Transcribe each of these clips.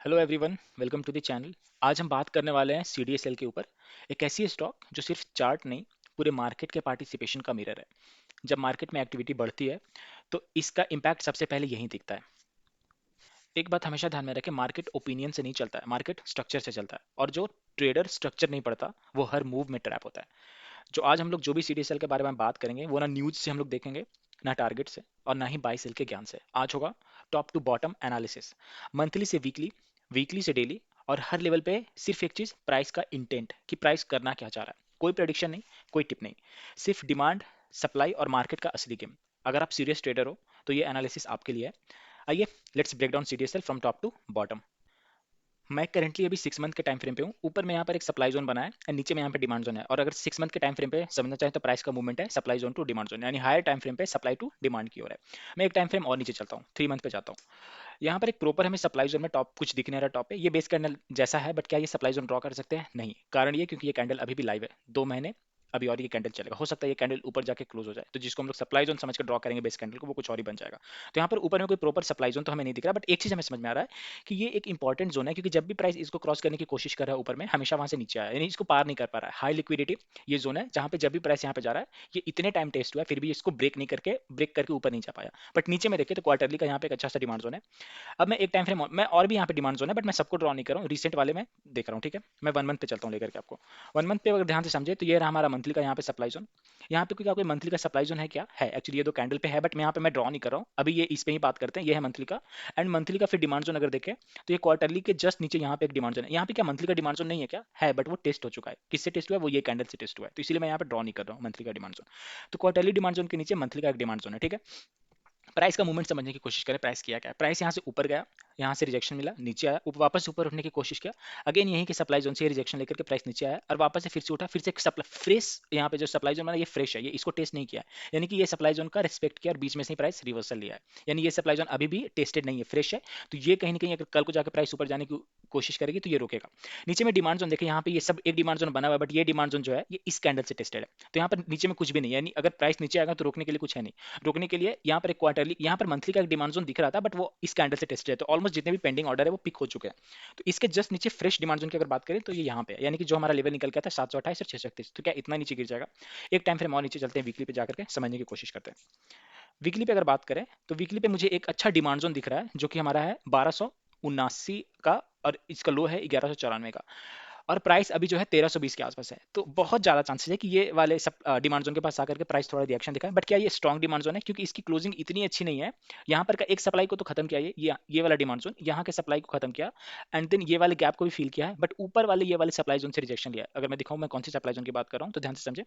Hello everyone, welcome to the channel. आज हम बात करने वाले हैं सीडीएसएल के ऊपर। एक ऐसी स्टॉक जो सिर्फ चार्ट नहीं, पूरे मार्केट के पार्टिसिपेशन का मिरर है। जब मार्केट में एक्टिविटी बढ़ती है तो इसका इम्पैक्ट सबसे पहले यहीं दिखता है। एक बात हमेशा ध्यान में रखें, मार्केट ओपिनियन से नहीं चलता है, मार्केट स्ट्रक्चर से चलता है। और जो ट्रेडर स्ट्रक्चर नहीं पढ़ता वो हर मूव में ट्रैप होता है। जो आज हम लोग जो भी सीडीएसएल के बारे में बात करेंगे वो ना न्यूज से हम लोग देखेंगे, ना टारगेट से, और ना ही बाई सेल के ज्ञान से। आज होगा top to bottom analysis, monthly से वीकली, वीकली से डेली, और हर लेवल पे सिर्फ एक चीज, प्राइस का इंटेंट, कि प्राइस करना क्या चाह रहा है। कोई प्रेडिक्शन नहीं, कोई टिप नहीं, सिर्फ डिमांड, सप्लाई और मार्केट का असली गेम। अगर आप सीरियस ट्रेडर हो तो ये एनालिसिस आपके लिए है। आइए, let's break down CDSL from top to bottom. मैं करंटली अभी 6 मंथ के टाइम फ्रेम पे हूँ। ऊपर में यहाँ पर एक सप्लाई जोन बना है और नीचे में यहाँ पे डिमांड जोन है। और अगर 6 मंथ के टाइम फ्रेम पे समझना चाहें तो प्राइस का मूवमेंट है supply zone to demand zone, यानी हायर टाइम फ्रेम पे सप्लाई टू डिमांड की ओर है। मैं एक टाइम फ्रेम और नीचे चलता हूँ, 3 मंथ पे जाता हूँ। यहाँ पर एक प्रॉपर हमें सप्लाई जोन में टॉप कुछ दिख नहीं रहा। टॉप पे ये बेस कैंडल जैसा है, बट क्या ये सप्लाई जोन ड्रॉ कर सकते हैं? नहीं। कारण ये क्योंकि ये कैंडल अभी भी लाइव है, 2 महीने अभी और ये कैंडल चलेगा। हो सकता है ये कैंडल ऊपर जाके क्लोज हो जाए, तो जिसको हम लोग सप्लाई जोन समझ कर ड्रॉ करेंगे बेस कैंडल को, वो कुछ और ही बन जाएगा। तो यहाँ पर ऊपर में कोई प्रॉपर सप्लाई जोन तो हमें नहीं दिख रहा, बट एक चीज हमें समझ में आ रहा है कि ये एक इंपॉर्टेंट जोन है, क्योंकि जब भी प्राइस इसको क्रॉस करने की कोशिश कर रहा है ऊपर में, हमेशा वहां से नीचे आया, यानी इसको पार नहीं कर पा रहा है। हाई लिक्विडिटी ये जोन है जहां पे जब भी प्राइस यहाँ पे जा रहा है, ये इतने टाइम टेस्ट हुआ है फिर भी इसको ब्रेक करके ऊपर नहीं जा पाया। बट नीचे में देखिए तो क्वार्टरली का यहाँ पे एक अच्छा सा डिमांड जोन है। अब मैं एक टाइम फ्रेम मैं और भी यहाँ पे डिमांड जोन है, बट मैं सबको ड्रॉ नहीं कर रहा हूँ, रिसेंट वाले में देख रहा हूँ। ठीक है, मैं 1 मंथ पे चलता हूँ लेकर के आपको। 1 मंथ पे अगर ध्यान से समझे तो ये रहा हमारा मंथली का यहाँ पे सप्लाई जोन। यहाँ पे कोई मंथली का सप्लाई जोन है क्या? है एक्चुअली, ये दो कैंडल पे है, बट मैं यहाँ पे मैं ड्रॉ नहीं कर रहा हूँ अभी। ये इस पे ही बात करते हैं, ये है मंथली का। एंड मंथली का फिर डिमांड जोन अगर देखें तो ये क्वार्टरली के जस्ट नीचे यहाँ पे एक डिमांड जोन है। यहाँ पे क्या मंथली का डिमांड जोन नहीं है क्या? है, बट वो टेस्ट हो चुका है। किससे टेस्ट हुआ है? वो ये कैंडल से टेस्ट हुआ है, तो इसीलिए मैं यहाँ पे ड्रॉ नहीं कर रहा हूँ मंथली का डिमांड जोन। तो क्वार्टरली डिमांड जोन के नीचे मंथली का एक डिमांड जोन है। ठीक है, प्राइस का मूवमेंट समझने की कोशिश करें। प्राइस किया क्या है? प्राइस यहाँ से ऊपर गया, यहाँ से रिजेक्शन मिला, नीचे आया, वापस ऊपर उठने की कोशिश किया, अगेन यहीं के सप्लाई जोन से रिजेक्शन लेकर के प्राइस नीचे आया, और वापस से फिर से उठा, फिर से फ्रेश यहाँ पे जो सप्लाई जोन बना ये फ्रेश है, ये इसको टेस्ट नहीं किया है। यानी कि ये सप्लाई जोन का रिस्पेक्ट किया और बीच में से ही प्राइस रिवर्सल लिया है। यानी ये सप्लाई जोन अभी भी टेस्टेड नहीं है, फ्रेश है। तो ये कहीं ना कहीं अगर कल को जाकर प्राइस ऊपर जाने की कोशिश करेगी तो ये रोकेगा। नीचे में डिमांड जोन देखें, यहाँ पे ये सब एक डिमांड जोन बना हुआ है, बट ये डिमांड जोन जो है ये इस कैंडल से टेस्टेड है। तो यहाँ पर नीचे में कुछ भी नहीं है, यानी अगर प्राइस नीचे आएगा तो रोकने के लिए कुछ है नहीं। रोकने के लिए यहाँ पर एक क्वार्टरली, यहाँ पर मंथली का एक डिमांड जोन दिख रहा था, बट वो इस कैंडल से टेस्टेड है, तो ऑलमोस्ट जितने भी पेंडिंग ऑर्डर है वो पिक हो चुके हैं। तो इसके जस्ट नीचे फ्रेश डिमांड जोन की अगर बात करें तो ये यहाँ पे है, यानी कि जो हमारा लेवल निकल गया था 728 और 631, तो क्या इतना नीचे गिर जाएगा? एक टाइम फ्रेम और नीचे चलते हैं, वीकली पे जाकर के समझने की कोशिश करते हैं। वीकली पे अगर बात करें तो वीकली पे मुझे एक अच्छा डिमांड जोन दिख रहा है, जो कि हमारा है 1279 का, और इसका लो है 1194 का। और प्राइस अभी जो है 1320 के आसपास है। तो बहुत ज़्यादा चांसेस है कि ये वाले सब डिमांड जोन के पास आकर के प्राइस थोड़ा रिएक्शन दिखाए। बट क्या ये स्ट्रॉन्ग डिमांड जोन है? क्योंकि इसकी क्लोजिंग इतनी अच्छी नहीं है। यहाँ पर का एक सप्लाई को तो खत्म किया, ये वाला डिमांड जोन यहाँ के सप्लाई को खत्म किया, एंड देन ये वाले गैप को भी फील किया है, बट ऊपर वाले ये वाले सप्लाई जोन से रिजेक्शन लिया है। अगर मैं दिखाऊं मैं कौन सी सप्लाई जोन की बात कर रहा हूँ तो ध्यान से समझे,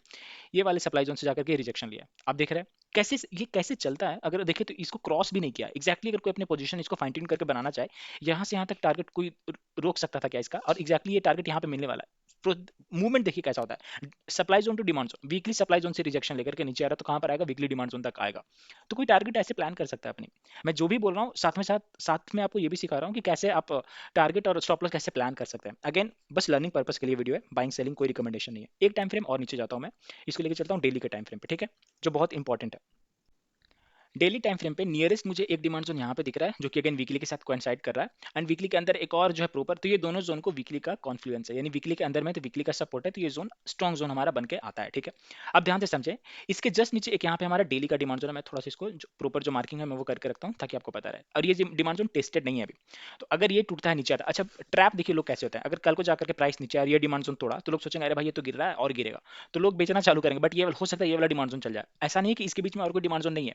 ये वाले सप्लाई जोन से जाकर के रिजेक्शन लिया है। आप देख रहे हैं कैसे ये कैसे चलता है। अगर देखें तो इसको क्रॉस भी नहीं किया एग्जैक्टली। अगर कोई अपने पोजीशन इसको फाइन ट्यून करके बनाना चाहे, यहाँ से यहाँ तक टारगेट कोई रोक सकता था क्या इसका? और एग्जैक्टली ये टारगेट यहाँ पे मिलने वाला है। मूवमेंट देखिए कैसा होता है, supply zone to demand zone, weekly supply zone से रिजेक्शन लेकर के नीचे आ रहा है, तो कहां पर आएगा? वीकली डिमांड जोन तक आएगा। तो कोई टारगेट ऐसे प्लान कर सकता है अपनी। मैं जो भी बोल रहा हूँ साथ में आपको ये भी सिखा रहा हूँ कि कैसे आप टारगेट और स्टॉप लॉस कैसे प्लान कर सकते हैं। अगेन बस लर्निंग पर्पस के लिए वीडियो है, बाइंग सेलिंग कोई रिकमेंडेशन नहीं है। एक टाइम फ्रेम और नीचे जाता हूँ मैं, इसको लेकर चलता हूँ डेली के टाइम फ्रेम पे। ठीक है, जो बहुत इंपॉर्टेंट है। डेली टाइम फ्रेम पे नियरेस्ट मुझे एक डिमांड जोन यहाँ पे दिख रहा है, जो कि अगेन वीकली के साथ कोइंसाइड कर रहा है, एंड वीकली के अंदर एक और जो है प्रॉपर, तो ये दोनों जोन को वीकली का कॉन्फ्लुएंस है, यानी वीकली के अंदर में तो वीकली का सपोर्ट है, तो ये जोन स्ट्रॉन्ग जोन हमारा बन के आता है। ठीक है, अब ध्यान से समझे, इसके जस्ट नीचे एक यहाँ पे हमारा डेली का डिमांड जोन है। मैं थोड़ा सा इसको प्रॉपर जो मार्किंग है मैं वो करके रखता हूँ ताकि आपको पता रहे। और ये डिमांड जोन टेस्टेड नहीं है अभी, तो अगर ये टूटता है नीचे आता है। अच्छा, ट्रैप देखिए लोग कैसे होते हैं, अगर कल को जाकर के प्राइस नीचे आ रही है, डिमांड जोन तोड़ा, तो लोग सोचेंगे अरे भाई ये तो गिर रहा है और गिरेगा, तो लोग बेचना चालू करेंगे। बट ये हो सकता है ये वाला डिमांड जोन चल जाए। ऐसा नहीं है कि इसके बीच में और कोई डिमांड जोन नहीं है,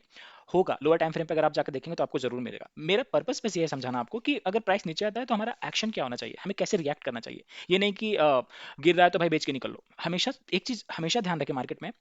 होगा लोअर टाइम फ्रेम पे। अगर आप जाकर देखेंगे तो आपको जरूर मिलेगा। मेरा पर्पस बस ये है समझाना आपको कि अगर प्राइस नीचे आता है तो हमारा एक्शन क्या होना चाहिए, हमें कैसे रिएक्ट करना चाहिए। ये नहीं कि गिर रहा है तो भाई बेच के निकल लो। हमेशा एक चीज हमेशा ध्यान रखें, मार्केट में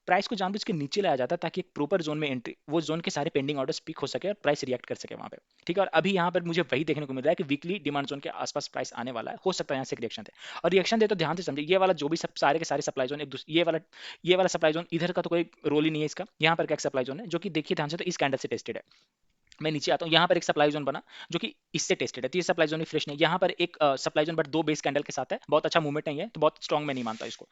प्राइस को जानबूझ के नीचे लाया जाता है ताकि एक प्रॉपर जोन में एंट्री, वो जोन के सारे पेंडिंग ऑर्डर्स पिक हो सके और प्राइस रिएक्ट कर सके वहां पे। ठीक है, और अभी यहाँ पर मुझे वही देखने को मिल रहा है कि वीकली डिमांड जोन के आसपास प्राइस आने वाला है। हो सकता है यहाँ से रिएक्शन दे, और रिएक्शन दे तो ध्यान से समझिए, ये वाला जो भी सब सारे के सारे सप्लाई जोन ये वाला सप्लाई जोन इधर का तो कोई रोल ही नहीं है इसका। यहाँ पर क्या सप्लाई जोन है जो कि देखिए ध्यान से, तो इस कैंडल से टेस्टेड है। मैं नीचे आता हूँ, यहाँ पर एक सप्लाई जोन बना जो कि इससे टेस्टेड है, तो ये सप्लाई जोन भी फ्रेश नहीं है। यहाँ पर एक सप्लाई जोन बट दो बेस कैंडल के साथ है, बहुत अच्छा मूवमेंट नहीं है, तो बहुत स्ट्रॉन्ग मैं नहीं मानता इसको।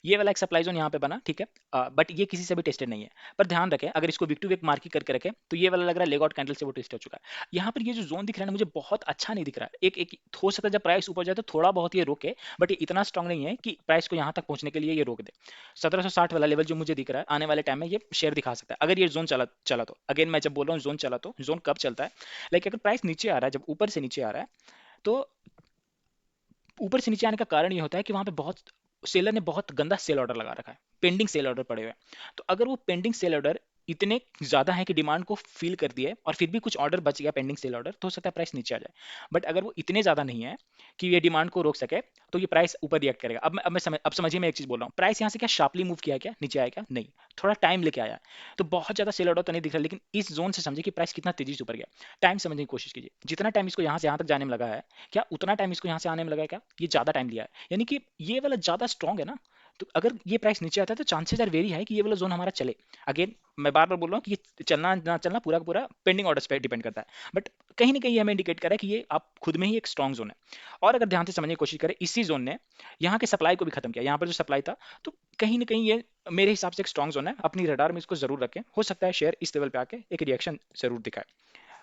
ये वाला एक सप्लाई जोन यहाँ पे बना, ठीक है, बट ये किसी से भी टेस्टेड नहीं है। पर ध्यान रखें, अगर इसको वीक टू वीक मार्किंग करके रखें तो ये वाला लग रहा है लेग आउट कैंडल से वो टेस्ट हो चुका है। यहाँ पर ये जो जोन दिख रहा है ना, मुझे बहुत अच्छा नहीं दिख रहा है। एक एक हो सकता है जब प्राइस ऊपर जाए तो थोड़ा बहुत ये रोके, बट ये इतना स्ट्रॉन्ग नहीं है कि प्राइस को यहाँ तक पहुंचने के लिए ये रोक दे। 1760 वाला लेवल जो मुझे दिख रहा है, आने वाले टाइम में ये शेयर दिखा सकता है अगर ये जोन चला चला तो। अगेन मैं जब बोल रहा हूँ जोन चला तो, जोन कब चलता है, लाइक अगर प्राइस नीचे आ रहा है, जब ऊपर से नीचे आ रहा है, तो ऊपर से नीचे आने का कारण ये होता है कि वहां पे बहुत सेलर ने बहुत गंदा सेल ऑर्डर लगा रखा है, पेंडिंग सेल ऑर्डर पड़े हुए हैं। तो अगर वो पेंडिंग सेल ऑर्डर इतने ज्यादा है कि डिमांड को फील कर दिए और फिर भी कुछ ऑर्डर बच गया पेंडिंग सेल ऑर्डर, तो हो सकता है प्राइस नीचे आ जाए। बट अगर वो इतने ज्यादा नहीं है कि ये डिमांड को रोक सके, तो ये प्राइस ऊपर रिएक्ट करेगा। अब समझिए, मैं एक चीज बोल रहा हूँ, प्राइस यहाँ से क्या शार्पली मूव किया, क्या नीचे आया, क्या नहीं, थोड़ा टाइम लेके आया। तो बहुत ज्यादा सेल ऑर्डर तो नहीं दिख रहा, लेकिन इस जोन से समझिए कि प्राइस कितना तेजी से ऊपर गया। टाइम समझने की कोशिश कीजिए, जितना टाइम इसको यहाँ से यहाँ तक जाने में लगा है, क्या उतना टाइम इसको यहाँ से आने में लगा है, क्या ये ज्यादा टाइम लिया है, यानी कि ये वाला ज्यादा स्ट्रॉन्ग है ना। तो अगर ये प्राइस नीचे आता है तो चांसेस आर वेरी है कि ये वाला जोन हमारा चले। अगेन मैं बार बार बोल रहा हूँ कि ये चलना ना चलना पूरा का पूरा पेंडिंग ऑर्डर्स पे डिपेंड करता है, बट कहीं ना कहीं ये हमें इंडिकेट कर रहा है कि ये आप खुद में ही एक स्ट्रॉन्ग जोन है। और अगर ध्यान से समझने की कोशिश करें, इसी जोन ने यहाँ के सप्लाई को भी खत्म किया, यहाँ पर जो सप्लाई था, तो कहीं ना कहीं ये मेरे हिसाब से एक स्ट्रॉन्ग जोन है। अपनी रडार में इसको जरूर रखें, हो सकता है शेयर इस लेवल पे आके एक रिएक्शन जरूर दिखाए।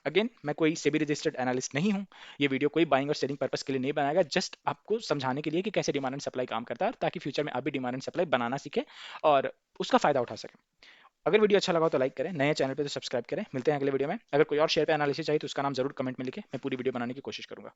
अगेन मैं कोई सेबी रजिस्टर्ड एनालिस्ट नहीं हूँ, ये वीडियो कोई बाइंग और सेलिंग पर्पस के लिए नहीं बनाया गया, जस्ट आपको समझाने के लिए कि कैसे डिमांड एंड सप्लाई काम करता है, ताकि फ्यूचर में आप भी डिमांड एंड सप्लाई बनाना सीखें और उसका फायदा उठा सकें। अगर वीडियो अच्छा लगा हो तो लाइक करें, नए चैनल पे तो सब्सक्राइब करें। मिलते हैं अगले वीडियो में। अगर कोई और शेयर पे एनालिसिस चाहिए तो उसका नाम जरूर कमेंट में लिखें, मैं पूरी वीडियो बनाने की कोशिश करूंगा।